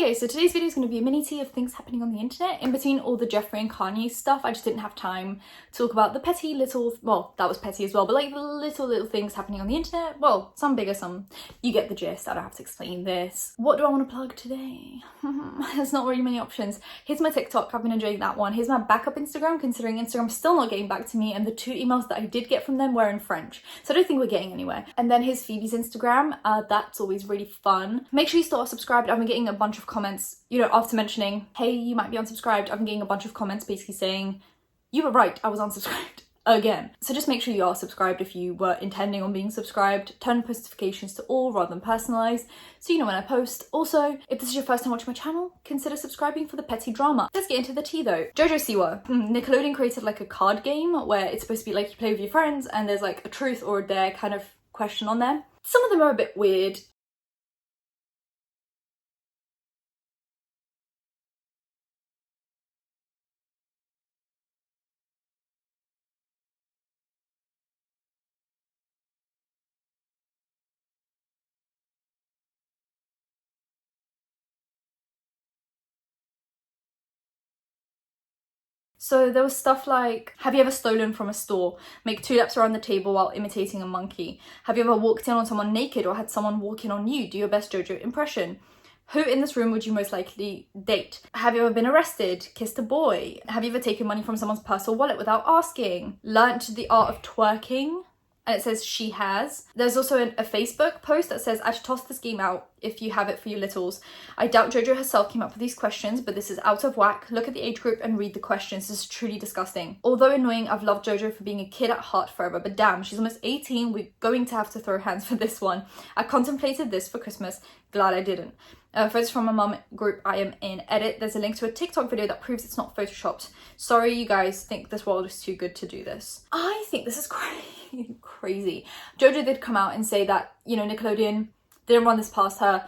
Okay, so today's video is going to be a mini tea of things happening on the internet. In between all the Jeffree and Kanye stuff, I just didn't have time to talk about the petty little, well, that was petty as well, but like the little things happening on the internet. Well, some bigger, some, you get the gist. I don't have to explain this. What do I want to plug today? There's not really many options. Here's my TikTok, I've been enjoying that one. Here's my backup Instagram, considering Instagram's still not getting back to me, and the 2 emails that I did get from them were in French. So I don't think we're getting anywhere. And then here's Phoebe's Instagram. That's always really fun. Make sure you still are subscribed. I've been getting a bunch of comments, you know, after mentioning, hey, you might be unsubscribed. I've been getting a bunch of comments basically saying, you were right, I was unsubscribed again. So just make sure you are subscribed if you were intending on being subscribed. Turn post notifications to all rather than personalized, so you know when I post. Also, if this is your first time watching my channel, consider subscribing for the petty drama. Let's get into the tea though. Jojo Siwa. Nickelodeon created like a card game where it's supposed to be like you play with your friends and there's like a truth or a dare kind of question on there. Some of them are a bit weird. So there was stuff like, have you ever stolen from a store? Make 2 laps around the table while imitating a monkey. Have you ever walked in on someone naked or had someone walk in on you? Do your best JoJo impression. Who in this room would you most likely date? Have you ever been arrested? Kissed a boy? Have you ever taken money from someone's purse or wallet without asking? Learnt the art of twerking? And it says she has. There's also a Facebook post that says, I should toss this game out if you have it for you littles. I doubt JoJo herself came up with these questions, but this is out of whack. Look at the age group and read the questions. This is truly disgusting. Although annoying, I've loved JoJo for being a kid at heart forever, but damn, she's almost 18. We're going to have to throw hands for this one. I contemplated this for Christmas. Glad I didn't. Photos from my mum group I am in. Edit. There's a link to a TikTok video that proves it's not photoshopped. Sorry you guys think this world is too good to do this. I think this is crazy. JoJo did come out and say that, you know, Nickelodeon didn't run this past her.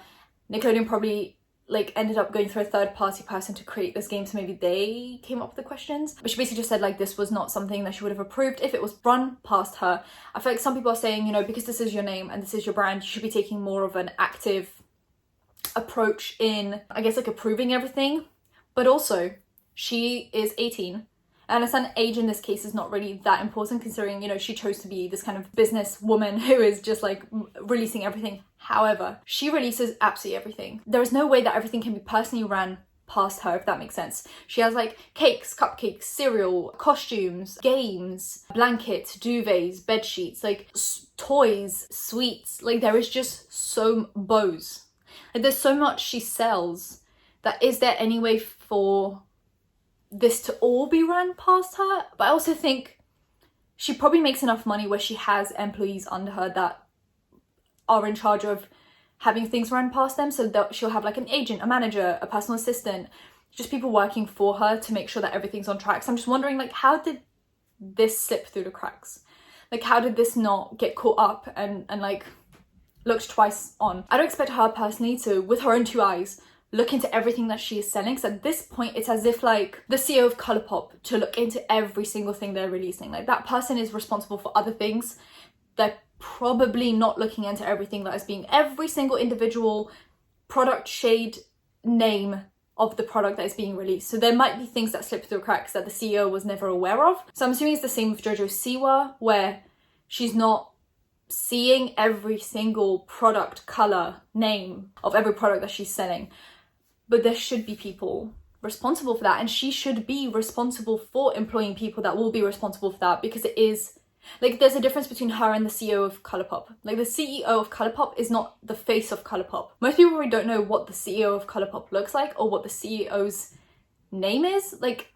Nickelodeon probably like ended up going through a third-party person to create this game, so maybe they came up with the questions. But she basically just said like this was not something that she would have approved if it was run past her. I feel like some people are saying, you know, because this is your name and this is your brand, you should be taking more of an active approach in, I guess, like approving everything. But also, she is 18. I understand age in this case is not really that important, considering, you know, she chose to be this kind of business woman who is just like releasing everything. However, she releases absolutely everything. There is no way that everything can be personally ran past her, if that makes sense. She has like cakes, cupcakes, cereal, costumes, games, blankets, duvets, bed sheets, like toys, sweets. Like there is just so bows. Like there's so much she sells that is there any way for this to all be ran past her? But I also think she probably makes enough money where she has employees under her that are in charge of having things run past them, so that she'll have like an agent, a manager, a personal assistant, just people working for her to make sure that everything's on track. So I'm just wondering, like, how did this slip through the cracks? Like, how did this not get caught up and like looked twice on? I don't expect her personally to, with her own 2 eyes, look into everything that she is selling. Because at this point, it's as if like the CEO of Colourpop to look into every single thing they're releasing. Like that person is responsible for other things. They're probably not looking into everything that is being every single individual product shade name of the product that is being released. So there might be things that slip through the cracks that the CEO was never aware of. So I'm assuming it's the same with Jojo Siwa, where she's not seeing every single product color name of every product that she's selling. But there should be people responsible for that, and she should be responsible for employing people that will be responsible for that, because it is like there's a difference between her and the CEO of Colourpop. Like the CEO of Colourpop is not the face of Colourpop. Most people probably don't know what the CEO of Colourpop looks like or what the CEO's name is. Like,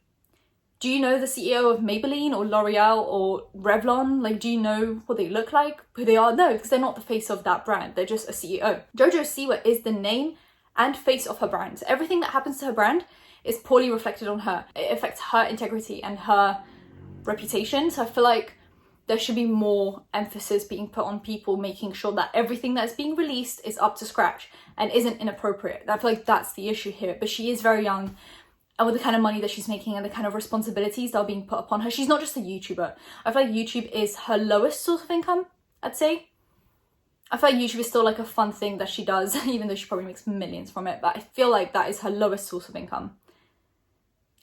do you know the CEO of Maybelline or L'Oreal or Revlon? Like, do you know what they look like, who they are? No, because they're not the face of that brand. They're just a CEO. Jojo Siwa is the name and face of her brand. So everything that happens to her brand is poorly reflected on her. It affects her integrity and her reputation. So I feel like there should be more emphasis being put on people making sure that everything that's being released is up to scratch and isn't inappropriate. I feel like that's the issue here. But she is very young, and with the kind of money that she's making and the kind of responsibilities that are being put upon her, she's not just a YouTuber. I feel like YouTube is her lowest source of income, I'd say. I feel like YouTube is still like a fun thing that she does, even though she probably makes millions from it. But I feel like that is her lowest source of income.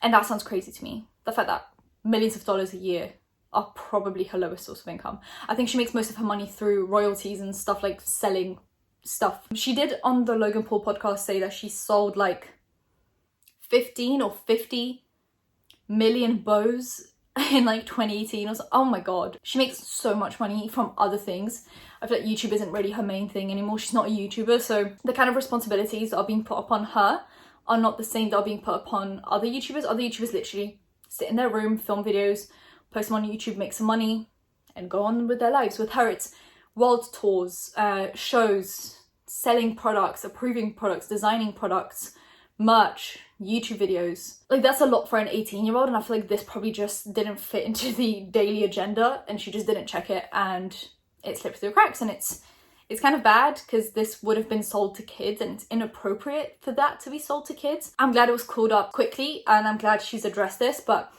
And that sounds crazy to me. The fact that millions of dollars a year are probably her lowest source of income. I think she makes most of her money through royalties and stuff, like selling stuff. She did on the Logan Paul podcast say that she sold like 15 or 50 million bows in like 2018 or so. Oh my god, she makes so much money from other things. I feel like YouTube isn't really her main thing anymore. She's not a YouTuber, so the kind of responsibilities that are being put upon her are not the same that are being put upon other YouTubers. Other YouTubers literally sit in their room, film videos, post them on YouTube, make some money, and go on with their lives. With her, it's world tours, shows, selling products, approving products, designing products, merch, YouTube videos. Like, that's a lot for an 18-year-old, and I feel like this probably just didn't fit into the daily agenda, and she just didn't check it, and it slipped through the cracks. And it's kind of bad because this would have been sold to kids, and it's inappropriate for that to be sold to kids. I'm glad it was called up quickly, and I'm glad she's addressed this, but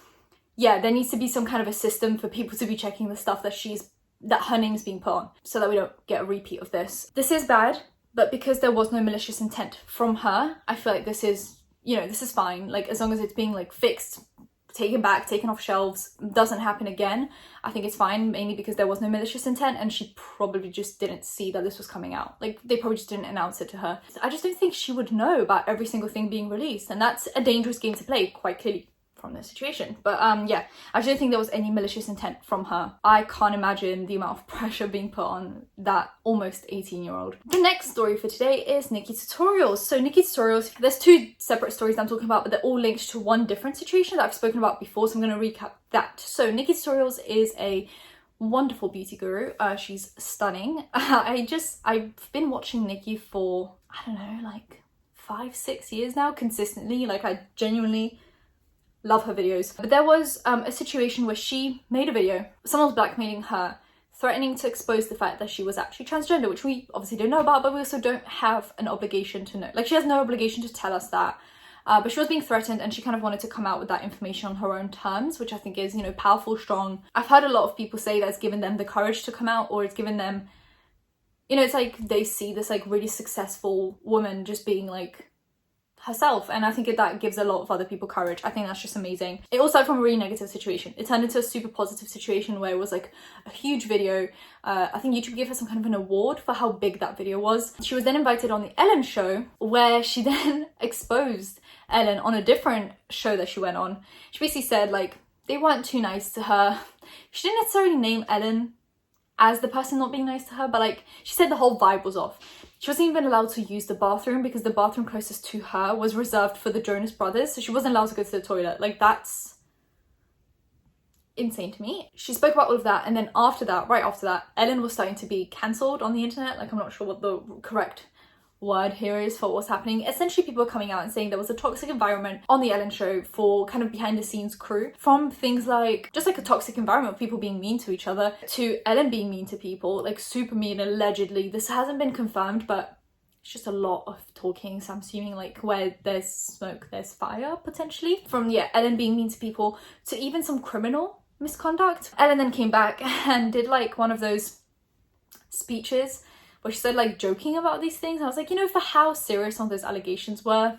yeah, there needs to be some kind of a system for people to be checking the stuff that her name's being put on, so that we don't get a repeat of this. This is bad, but because there was no malicious intent from her, I feel like this is, you know, this is fine. Like, as long as it's being like fixed, taken back, taken off shelves, doesn't happen again, I think it's fine, mainly because there was no malicious intent and she probably just didn't see that this was coming out. Like, they probably just didn't announce it to her. I just don't think she would know about every single thing being released, and that's a dangerous game to play, quite clearly, from this situation. But yeah, I don't think there was any malicious intent from her. I can't imagine the amount of pressure being put on that almost 18-year-old. The next story for today is Nikkie Tutorials. So Nikkie Tutorials, there's two separate stories I'm talking about, but they're all linked to one different situation that I've spoken about before, so I'm going to recap that. So Nikkie Tutorials is a wonderful beauty guru. She's stunning. I've been watching Nikkie for, I don't know, like 5-6 years now, consistently. Like, I genuinely love her videos. But there was a situation where she made a video, someone was blackmailing her, threatening to expose the fact that she was actually transgender, which we obviously don't know about, but we also don't have an obligation to know. Like, she has no obligation to tell us that. But she was being threatened, and she kind of wanted to come out with that information on her own terms, which I think is, you know, powerful, strong. I've heard a lot of people say that's given them the courage to come out, or it's given them, you know, it's like they see this like really successful woman just being like herself, and I think that gives a lot of other people courage. I think that's just amazing. It all started from a really negative situation. It turned into a super positive situation where it was like a huge video. I think YouTube gave her some kind of an award for how big that video was. She was then invited on the Ellen show, where she then exposed Ellen on a different show that she went on. She basically said like they weren't too nice to her. She didn't necessarily name Ellen as the person not being nice to her, but like she said the whole vibe was off. She wasn't even allowed to use the bathroom because the bathroom closest to her was reserved for the Jonas Brothers, so she wasn't allowed to go to the toilet. Like, that's insane to me. She spoke about all of that, and then after that, right after that, Ellen was starting to be cancelled on the internet. Like, I'm not sure what the correct word here is for what's happening. Essentially, people are coming out and saying there was a toxic environment on the Ellen show for kind of behind the scenes crew, from things like just like a toxic environment of people being mean to each other, to Ellen being mean to people, like super mean allegedly. This hasn't been confirmed, but it's just a lot of talking, so I'm assuming like where there's smoke there's fire, potentially. From Ellen being mean to people to even some criminal misconduct. Ellen then came back and did like one of those speeches where she started like joking about these things. I was like, you know, for how serious some of those allegations were,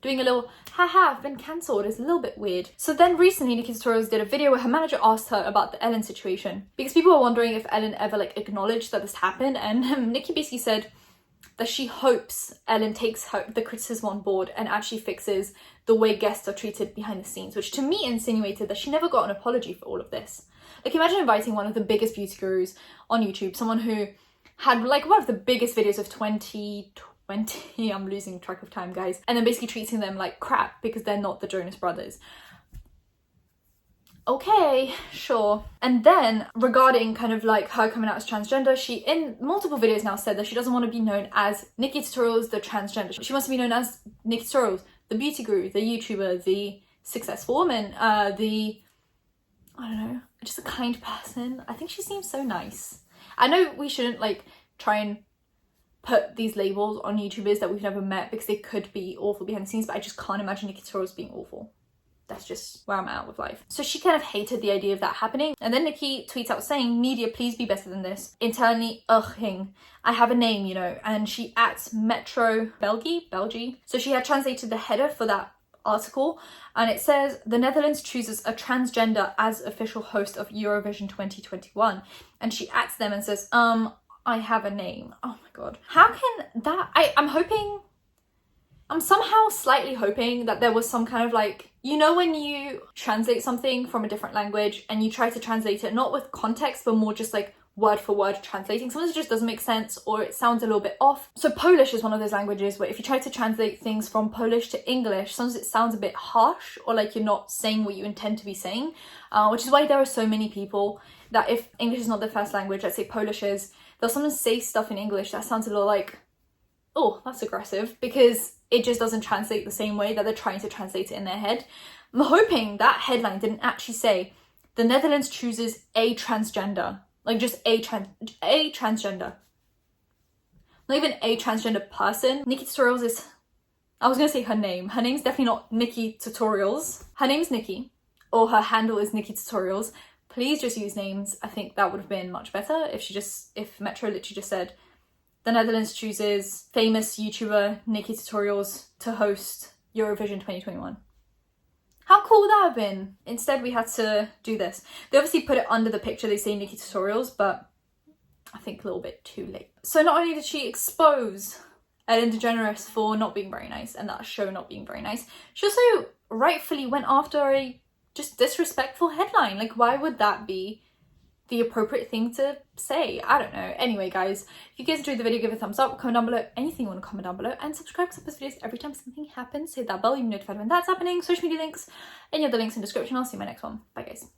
doing a little haha, I've been cancelled is a little bit weird. So then recently Nikkie Tutorials did a video where her manager asked her about the Ellen situation, because people were wondering if Ellen ever like acknowledged that this happened, and Nikkie basically said that she hopes Ellen takes the criticism on board and actually fixes the way guests are treated behind the scenes, which to me insinuated that she never got an apology for all of this. Like, imagine inviting one of the biggest beauty gurus on YouTube, someone who had like one of the biggest videos of 2020, I'm losing track of time, guys, and then basically treating them like crap because they're not the Jonas Brothers. Okay, sure. And then regarding kind of like her coming out as transgender, she in multiple videos now said that she doesn't want to be known as Nikkie Tutorials the transgender. She wants to be known as Nikkie Tutorials, the beauty guru, the YouTuber, the successful woman, I don't know, just a kind person. I think she seems so nice. I know we shouldn't like try and put these labels on YouTubers that we've never met because they could be awful behind the scenes, but I just can't imagine Nikkie Tutorials being awful. that's just where I'm at with life. So she kind of hated the idea of that happening. And then Nikkie tweets out saying, media, please be better than this. Internally, I have a name, you know. And she @, Metro Belgie. So she had translated the header for that article, and it says, the Netherlands chooses a transgender as official host of Eurovision 2021. And she @ them and says, I have a name. Oh my God. How can that, I'm somehow slightly hoping that there was some kind of like, you know, when you translate something from a different language and you try to translate it not with context, but more just like word for word translating. Sometimes it just doesn't make sense or it sounds a little bit off. So Polish is one of those languages where if you try to translate things from Polish to English, sometimes it sounds a bit harsh or like you're not saying what you intend to be saying, which is why there are so many people that if English is not their first language, let's say Polish is, they'll sometimes say stuff in English that sounds a little like, oh, that's aggressive, because it just doesn't translate the same way that they're trying to translate it in their head. I'm hoping that headline didn't actually say, the Netherlands chooses a transgender. Like just a transgender. Not even a transgender person. Nikkie Tutorials is, I was gonna say her name. Her name's definitely not Nikkie Tutorials. Her name's Nikkie, or her handle is Nikkie Tutorials. Please just use names. I think that would have been much better if Metro literally just said, the Netherlands chooses famous YouTuber Nikkie Tutorials to host Eurovision 2021. How cool would that have been? Instead, we had to do this. They obviously put it under the picture, they say Nikkie Tutorials, but I think a little bit too late. So not only did she expose Ellen DeGeneres for not being very nice and that show not being very nice, she also rightfully went after a just disrespectful headline. Like, why would that be the appropriate thing to say? I don't know. Anyway, guys, if you guys enjoyed the video, give it a thumbs up, comment down below anything you want to comment down below, and subscribe because I post videos every time something happens. Hit that bell, you'll be notified when that's happening. Social media links, any other links in the description. I'll see you in my next one. Bye, guys.